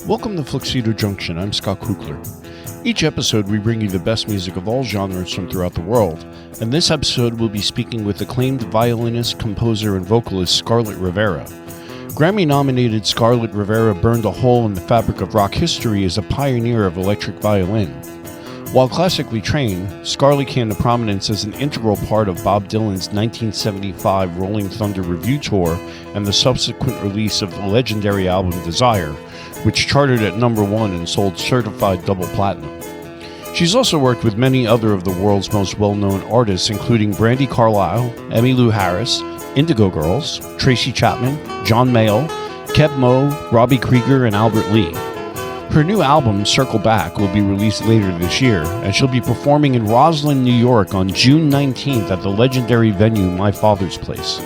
Welcome to Fluxedo Junction. I'm Scott Kuchler. Each episode, we bring you the best music of all genres from throughout the world, and this episode we'll be speaking with acclaimed violinist, composer, and vocalist Scarlet Rivera. Grammy-nominated Scarlet Rivera burned a hole in the fabric of rock history as a pioneer of electric violin. While classically trained, Scarlet came to prominence as an integral part of Bob Dylan's 1975 Rolling Thunder Revue tour and the subsequent release of the legendary album Desire, which charted at #1 and sold certified double platinum. She's also worked with many other of the world's most well-known artists, including Brandi Carlile, Emmylou Harris, Indigo Girls, Tracy Chapman, John Mayall, Keb Mo, Robbie Krieger, and Albert Lee. Her new album, Circle Back, will be released later this year, and she'll be performing in Roslyn, New York on June 19th at the legendary venue My Father's Place.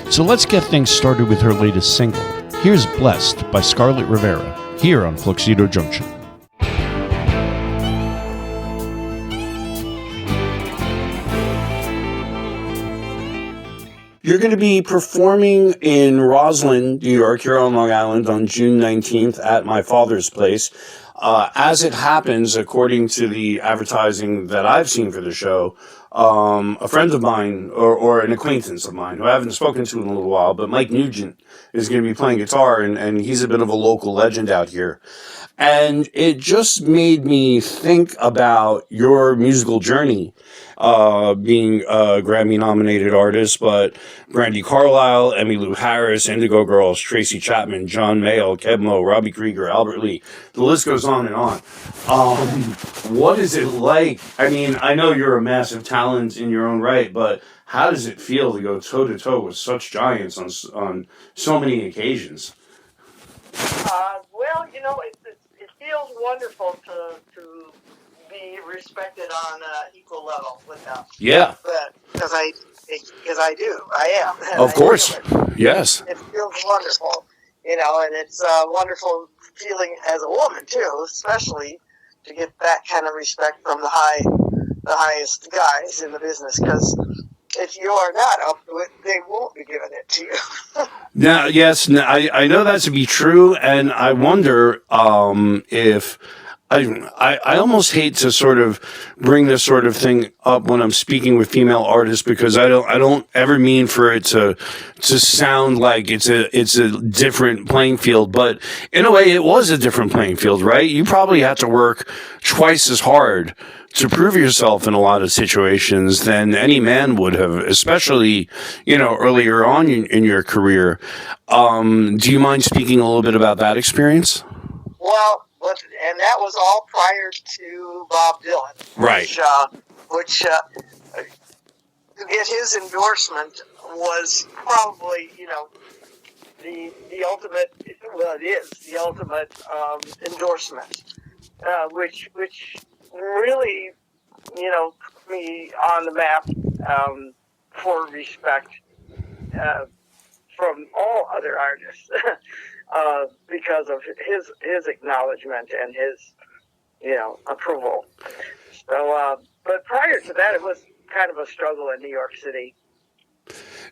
So let's get things started with her latest single. Here's Blessed by Scarlet Rivera, here on Fluxedo Junction. You're going to be performing in Roslyn, New York, here on Long Island on June 19th at My Father's Place. As it happens, according to the advertising that I've seen for the show, a friend of mine, or an acquaintance of mine, who I haven't spoken to in a little while, but Mike Nugent, is going to be playing guitar, and he's a bit of a local legend out here. And it just made me think about your musical journey, being a Grammy-nominated artist, but Brandi Carlile, Emmylou Harris, Indigo Girls, Tracy Chapman, John Mayall, Keb Mo, Robbie Krieger, Albert Lee. The list goes on and on. What is it like? I mean, I know you're a massive talent in your own right, but how does it feel to go toe-to-toe with such giants on so many occasions? Well, you know, it feels wonderful to be respected on an equal level with them. Yeah. Because I am. Of course. Yes. It feels wonderful, you know, and it's a wonderful feeling as a woman too, especially to get that kind of respect from the highest guys in the business. Because if you are not up to it, they won't be giving it to you. Now, yes, I know that to be true, and I wonder if I almost hate to sort of bring this sort of thing up when I'm speaking with female artists, because I don't ever mean for it to sound like it's a different playing field, but in a way it was a different playing field, right? You probably had to work twice as hard to prove yourself in a lot of situations than any man would have, especially, you know, earlier on in your career. Do you mind speaking a little bit about that experience? Well, and that was all prior to Bob Dylan. Right. Which to get his endorsement was probably, you know, the ultimate, well, it is the ultimate endorsement, which really, you know, put me on the map for respect from all other artists because of his acknowledgement and his, you know, approval. So, but prior to that, it was kind of a struggle in New York City.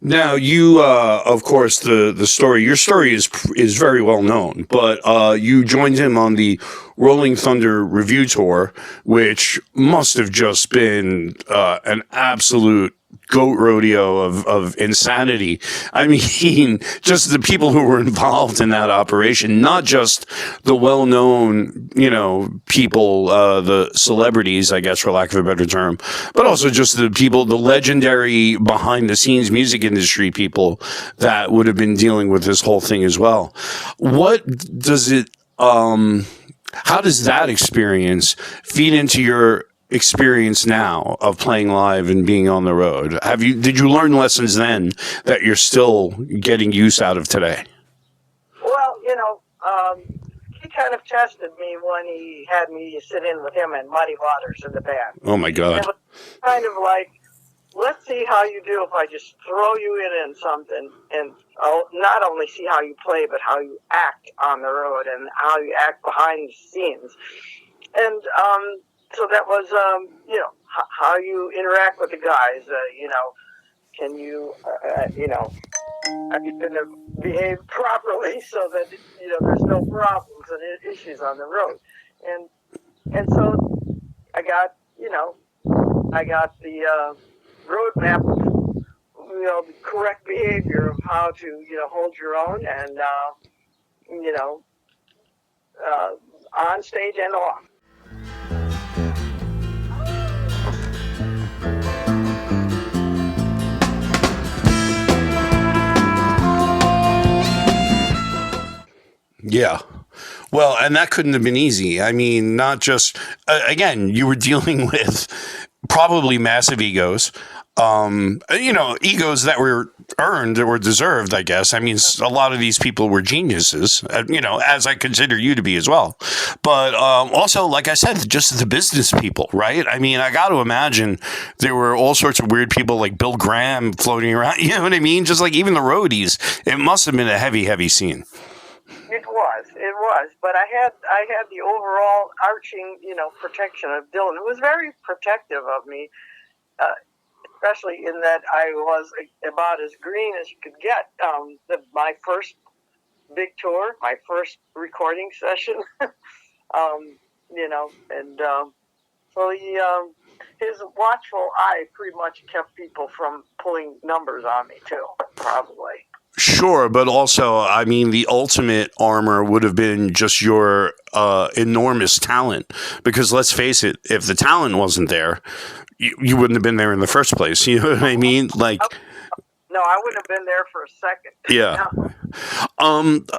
Now, you, of course, the story, your story is very well known, but you joined him on the Rolling Thunder Revue tour, which must have just been an absolute goat rodeo of insanity. I mean, just the people who were involved in that operation, not just the well-known, you know, people, the celebrities, I guess, for lack of a better term, but also just the people, the legendary behind-the-scenes music industry people that would have been dealing with this whole thing as well. What does it, how does that experience feed into your experience now of playing live and being on the road? Did you learn lessons then that you're still getting use out of today? Well, you know, he kind of tested me when he had me sit in with him and Muddy Waters in the band. Oh my God. It was kind of like, let's see how you do if I just throw you in something, and I'll not only see how you play, but how you act on the road and how you act behind the scenes. And so that was, you know, how you interact with the guys. You know, can you, you know, I'm going to behave properly so that, there's no problems and issues on the road. And so I got the roadmap of, the correct behavior of how to, hold your own and, on stage and off. Yeah. Well, and that couldn't have been easy. I mean, not just, again, you were dealing with probably massive egos, egos that were earned or deserved, I guess. I mean, a lot of these people were geniuses, as I consider you to be as well. But also, like I said, just the business people, right? I mean, I got to imagine there were all sorts of weird people like Bill Graham floating around. You know what I mean? Just like even the roadies. It must have been a heavy, heavy scene. It was, but I had the overall arching, protection of Dylan, who was very protective of me, especially in that I was about as green as you could get. My first big tour, my first recording session, so his watchful eye pretty much kept people from pulling numbers on me too, probably. Sure, but also, I mean, the ultimate armor would have been just your enormous talent. Because let's face it, if the talent wasn't there, you wouldn't have been there in the first place. You know what I mean? Like, no, I wouldn't have been there for a second. Yeah.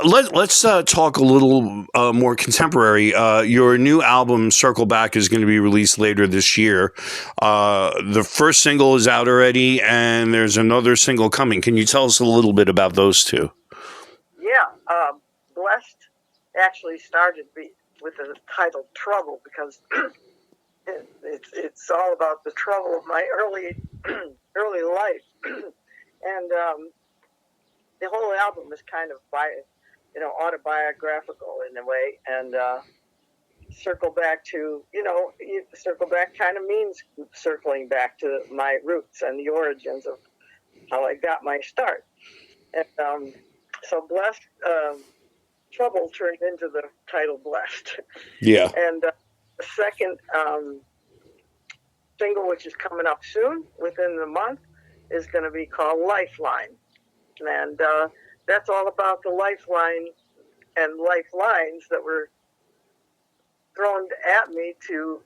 Let's talk a little more contemporary. Your new album, Circle Back, is going to be released later this year. The first single is out already, and there's another single coming. Can you tell us a little bit about those two? Yeah. Blessed actually started with the title Trouble because it's all about the trouble of my early life. And the whole album is kind of autobiographical in a way. And circle back to, circle back kind of means circling back to my roots and the origins of how I got my start. And so Blessed, Trouble turned into the title Blessed. Yeah. And the second single, which is coming up soon, within the month, is going to be called Lifeline. And that's all about the lifeline and lifelines that were thrown at me to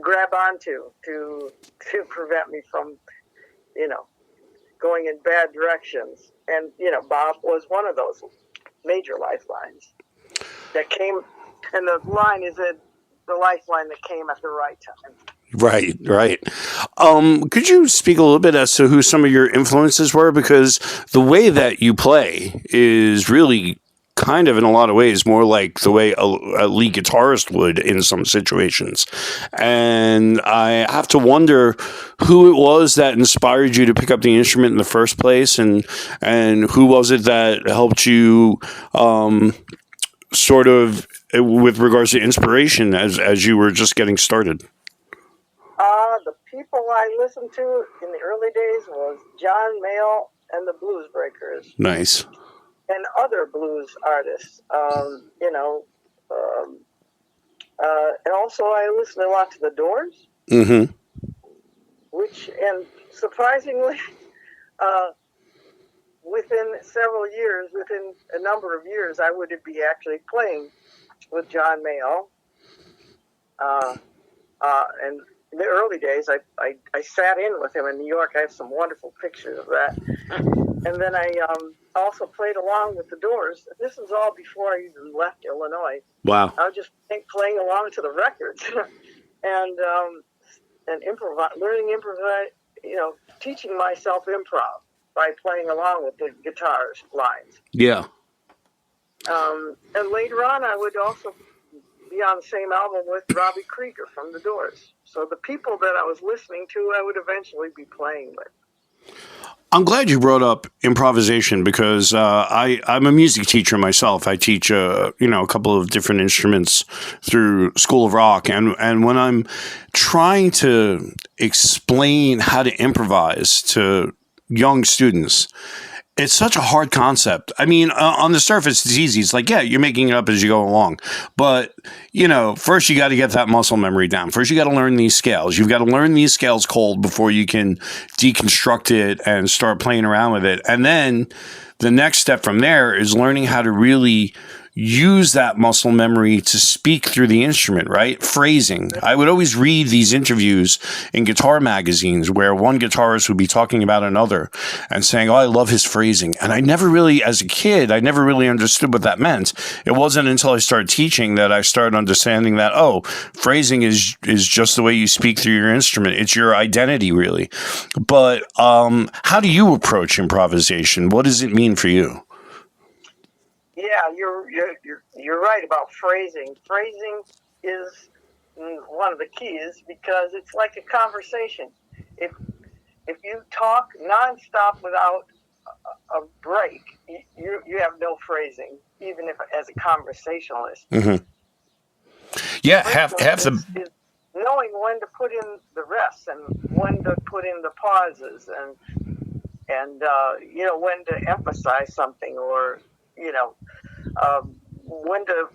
grab onto, to prevent me from, going in bad directions. And, Bob was one of those major lifelines that came, and the line is the lifeline that came at the right time. Right. Could you speak a little bit as to who some of your influences were? Because the way that you play is really kind of, in a lot of ways, more like the way a lead guitarist would in some situations. And I have to wonder who it was that inspired you to pick up the instrument in the first place, and who was it that helped you sort of with regards to inspiration as you were just getting started? The people I listened to in the early days was John Mayall and the Blues Breakers. Nice. And other blues artists, and also I listened a lot to the Doors. Mm-hmm. And surprisingly, within a number of years, I would be actually playing with John Mayall. And in the early days, I sat in with him in New York. I have some wonderful pictures of that. And then I also played along with the Doors. This was all before I even left Illinois. Wow. I was just playing along to the records and learning improvise, teaching myself improv by playing along with the guitar lines. Yeah. And later on, I would also be on the same album with Robbie Krieger from the Doors. So the people that I was listening to, I would eventually be playing with. I'm glad you brought up improvisation because I'm a music teacher myself. I teach a couple of different instruments through School of Rock, and when I'm trying to explain how to improvise to young students, it's such a hard concept. I mean, on the surface, it's easy. It's like, yeah, you're making it up as you go along. But, first you got to get that muscle memory down. First, you got to learn these scales. You've got to learn these scales cold before you can deconstruct it and start playing around with it. And then the next step from there is learning how to really use that muscle memory to speak through the instrument, right? Phrasing. I would always read these interviews in guitar magazines where one guitarist would be talking about another and saying, oh, I love his phrasing. And I never really, as a kid, I never really understood what that meant. It wasn't until I started teaching that I started understanding that, oh, phrasing is just the way you speak through your instrument. It's your identity, really. But how do you approach improvisation? What does it mean for you? Yeah, you're right about phrasing. Phrasing is one of the keys because it's like a conversation. If you talk nonstop without a break, you have no phrasing, even if as a conversationalist. Mm-hmm. Yeah, half the is knowing when to put in the rests and when to put in the pauses and when to emphasize something or when to,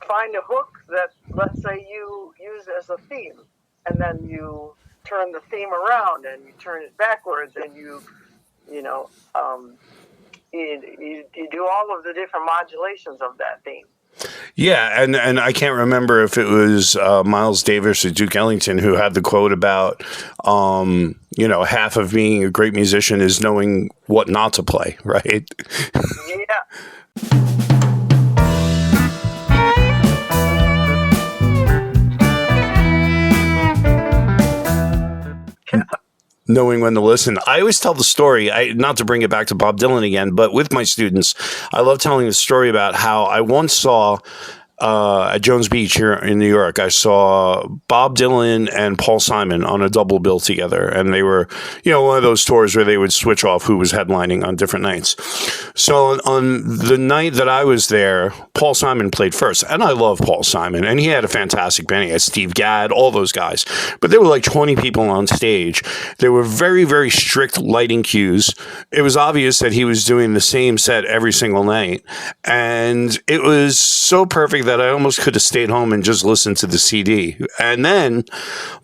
find a hook that, let's say, you use as a theme, and then you turn the theme around and you turn it backwards, and you do all of the different modulations of that theme. Yeah, and I can't remember if it was Miles Davis or Duke Ellington who had the quote about, half of being a great musician is knowing what not to play, right? Yeah. Knowing when to listen. I always tell the story, not to bring it back to Bob Dylan again, but with my students, I love telling the story about how I once saw at Jones Beach here in New York, I saw Bob Dylan and Paul Simon on a double bill together. And they were, one of those tours where they would switch off who was headlining on different nights. So on the night that I was there, Paul Simon played first. And I love Paul Simon. And he had a fantastic band. He had Steve Gadd, all those guys. But there were like 20 people on stage. There were very, very strict lighting cues. It was obvious that he was doing the same set every single night. And it was so perfect that I almost could have stayed home and just listened to the CD. And then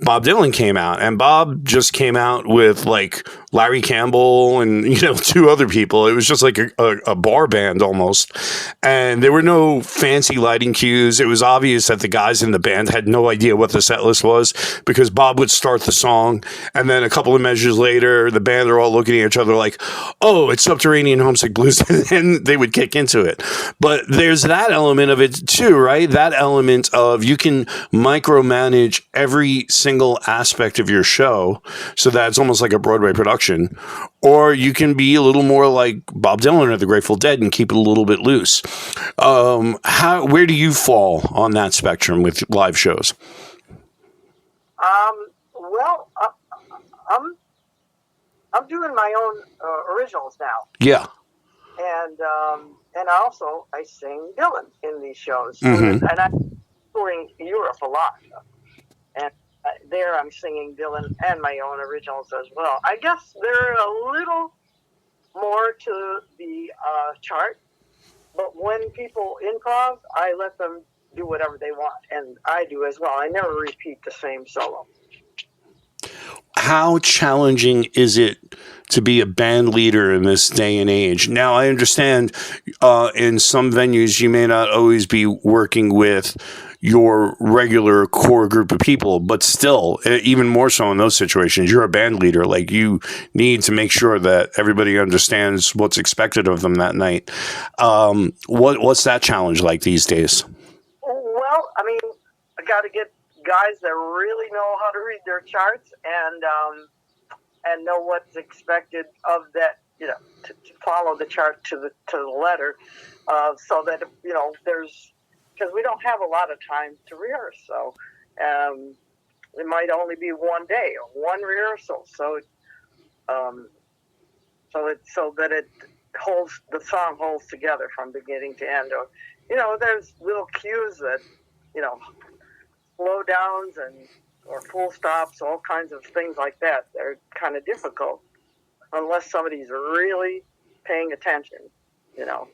Bob Dylan came out, and Bob just came out with like Larry Campbell and, two other people. It was just like a bar band almost. And there were no fancy lighting cues. It was obvious that the guys in the band had no idea what the set list was because Bob would start the song. And then a couple of measures later, the band are all looking at each other like, oh, it's Subterranean Homesick Blues. And they would kick into it. But there's that element of it too, right? That element of you can micromanage every single aspect of your show so that it's almost like a Broadway production. Or you can be a little more like Bob Dylan or the Grateful Dead and keep it a little bit loose. Where do you fall on that spectrum with live shows? Well, I'm doing my own originals now. Yeah. And I sing Dylan in these shows. Mm-hmm. And I'm touring Europe a lot. And there I'm singing Dylan and my own originals as well. I guess they're a little more to the chart, but when people improv, I let them do whatever they want, and I do as well. I never repeat the same solo. How challenging is it to be a band leader in this day and age? Now, I understand in some venues you may not always be working with your regular core group of people, but still, even more so in those situations, you're a band leader. Like, you need to make sure that everybody understands what's expected of them that night. What's that challenge like these days? Well, I mean, I got to get guys that really know how to read their charts and know what's expected of that, to follow the chart to the letter, so that there's, because we don't have a lot of time to rehearse, so it might only be one day or one rehearsal, so that it holds, the song holds together from beginning to end. Or there's little cues that slow downs and or full stops, all kinds of things like that. They're kind of difficult unless somebody's really paying attention, you know.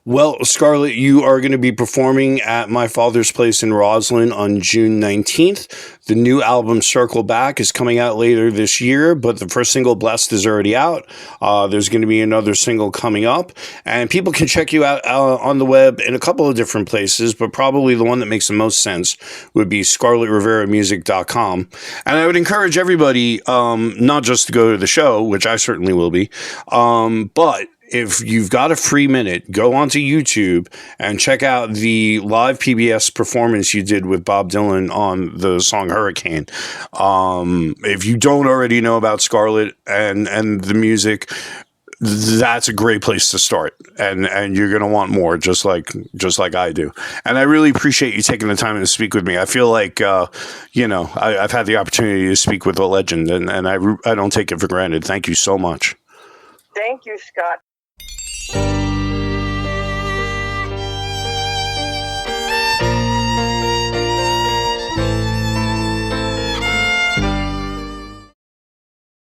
Well, Scarlett, you are going to be performing at My Father's Place in Roslyn on June 19th. The new album, Circle Back, is coming out later this year, but the first single, Blessed, is already out. There's going to be another single coming up, and people can check you out on the web in a couple of different places, but probably the one that makes the most sense would be scarletriveramusic.com. And I would encourage everybody not just to go to the show, which I certainly will be, but if you've got a free minute, go onto YouTube and check out the live PBS performance you did with Bob Dylan on the song Hurricane. If you don't already know about Scarlett and the music, that's a great place to start. And you're going to want more, just like I do. And I really appreciate you taking the time to speak with me. I feel like, I've had the opportunity to speak with a legend, and I don't take it for granted. Thank you so much. Thank you, Scott.